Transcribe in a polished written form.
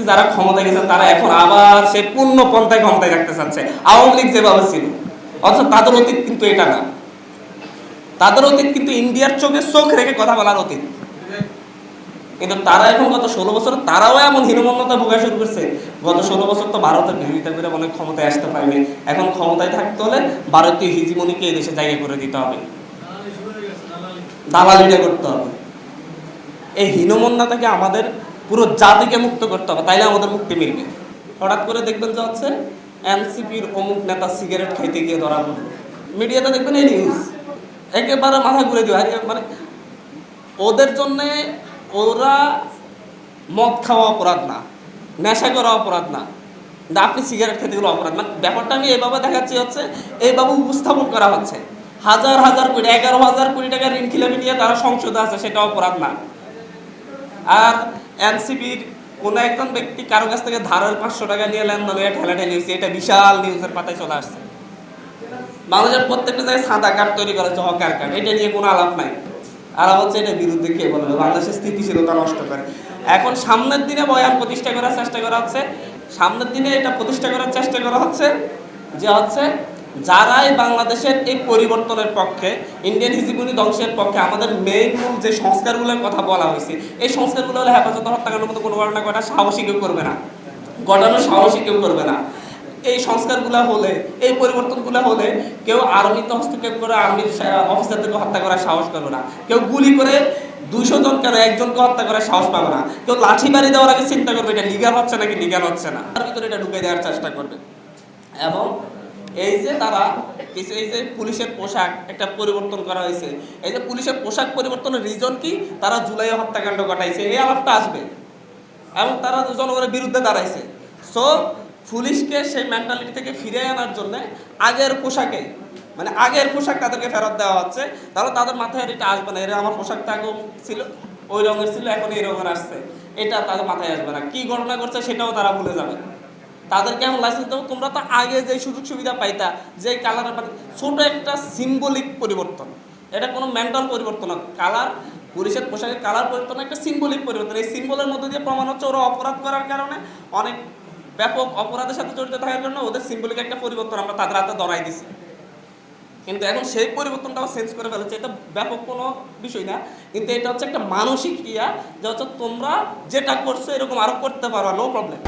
দেখতেছি যারা ক্ষমতায় গেছে তারা এখন আবার সে পূর্ণ পন্থায় ক্ষমতায় রাখতে চাচ্ছে। আওয়ামী লীগ যেভাবে ছিল, অথচ তাদের অতীত কিন্তু এটা না। তাদের অতীত কিন্তু ইন্ডিয়ার চোখে চোখ রেখে কথা বলার অতীত। কিন্তু তারা এখন গত 16 বছর তারাও এমন হীনমন্যতা ভোগা শুরু করছে। গত 16 বছর তো ভারতের বিরোধিতা করে অনেক ক্ষমতায় আসতে পারেনি। এখন ক্ষমতায় থাকতে হলে ভারতীয় হিজিমনিকে এই দেশে জায়গা করে দিতে হবে, দালালিটা করতে হবে। এই হীনমন্যতাকে আমাদের পুরো জাতিকে মুক্ত করতে হবে, তাইলে আমাদের মুক্তি মিলবে। হঠাৎ করে দেখবেন যে হচ্ছে এনসিপির অমুক নেতা সিগারেট খাইতে গিয়ে ধরা পড়লো, মিডিয়াতে দেখবেন এই নিউজ, একেবারে মাথা ঘুরে দিও। মানে ওদের জন্যে ওরা মদ খাওয়া অপরাধ না, নেশা করা অপরাধ না, কিন্তু আপনি সিগারেট খেতে গেলে অপরাধ। মানে ব্যাপারটা আমি এইভাবে দেখাচ্ছি হচ্ছে, এইভাবে উপস্থাপন করা হচ্ছে। হাজার হাজার কোটি, 11,000 কোটি টাকা ঋণ খিলাপি নিয়ে তারা সংসদে আছে, সেটা অপরাধ না। আর এনসিপির কোন একজন ব্যক্তি কারো কাছ থেকে ধারের 500 টাকা নিয়ে লেনদেন হয়ে ঠেলাঠেলি হয়েছে, এটা বিশাল নিউজের পাতায় চলে আসছে। বাংলাদেশের প্রত্যেকটা জায়গায় সাদা কার্ড তৈরি করা হচ্ছে, হকার কার্ড, এটা নিয়ে কোনো আলাপ নাই। আর হচ্ছে এটা বিরুদ্ধে কে বলবে, বাংলাদেশের স্থিতিশীলতা নষ্ট করে। এখন সামনের দিনে বয়ান প্রতিষ্ঠা করার চেষ্টা করা হচ্ছে, সামনের দিনে এটা প্রতিষ্ঠা করার চেষ্টা করা হচ্ছে যে হচ্ছে যারাই বাংলাদেশের এই পরিবর্তনের পক্ষে, ইন্ডিয়ান হিজিমনি ধ্বংসের পক্ষে, আমাদের মেইন মূল যে সংস্কারগুলোর কথা বলা হয়েছে, এই সংস্কারগুলো হলে হেফাজত হত্যাকাণ্ডের মতো কোনো ঘটনা ঘটা সাহসী কেউ করবে না, ঘটানোর সাহসী কেউ করবে না। এই সংস্কারগুলো হলে, এই পরিবর্তনগুলো হলে কেউ আর্মিতে হস্তক্ষেপ করে আর্মির অফিসারদেরকে হত্যা করার সাহস করবে না, কেউ গুলি করে 200 জন কেন একজনকে হত্যা করার সাহস পাবে না, কেউ লাঠি বাড়ি দেওয়ার আগে চিন্তা করবে এটা লিগাল হচ্ছে নাকি লিগাল হচ্ছে না, তার ভিতরে এটা ঢুকে দেওয়ার চেষ্টা করবে। এবং এই যে তারা কিছু, এই যে পুলিশের পোশাক একটা পরিবর্তন করা হয়েছে, এই যে পুলিশের পোশাক পরিবর্তনের রিজন কি, তারা জুলাই হত্যাকাণ্ড ঘটাইছে, এই আলাপটা আসবে। এবং তারা জনগণের বিরুদ্ধে দাঁড়াইছে। সো পুলিশকে সেই মেন্টালিটি থেকে ফিরে আনার জন্য আগের পোশাকে, মানে আগের পোশাক তাদেরকে ফেরত দেওয়া হচ্ছে। তাহলে তাদের মাথায় এটা আসবে না, এরা আমার পোশাকটা আগে ছিল ওই রঙের ছিল, এখন এই রঙের আসছে, এটা তাদের মাথায় আসবে না। কি ঘটনা করছে সেটাও তারা ভুলে যাবে। তাদেরকে এমন লাইসেন্স দেবো, তোমরা তো আগে যে সুযোগ সুবিধা পাইতা, যে কালারের, মানে ছোট একটা সিম্বলিক পরিবর্তন, এটা কোনো মেন্টাল পরিবর্তন না। কালার, পুলিশের পোশাকের কালার পরিবর্তন একটা সিম্বলিক পরিবর্তন। এই সিম্বলের মধ্যে দিয়ে প্রমাণ হচ্ছে ওরা অপরাধ করার কারণে, অনেক ব্যাপক অপরাধের সাথে জড়িত থাকার জন্য ওদের সিম্বলিক একটা পরিবর্তন আমরা তাদের হাতে ধরাই দিছি। কিন্তু এখন সেই পরিবর্তনটাও চেঞ্জ করে ফেলেছে, এটা ব্যাপক কোনো বিষয় না, কিন্তু এটা হচ্ছে একটা মানসিক ক্রিয়া, যে হচ্ছে তোমরা যেটা করছো এরকম আরো করতে পারো, নো প্রবলেম।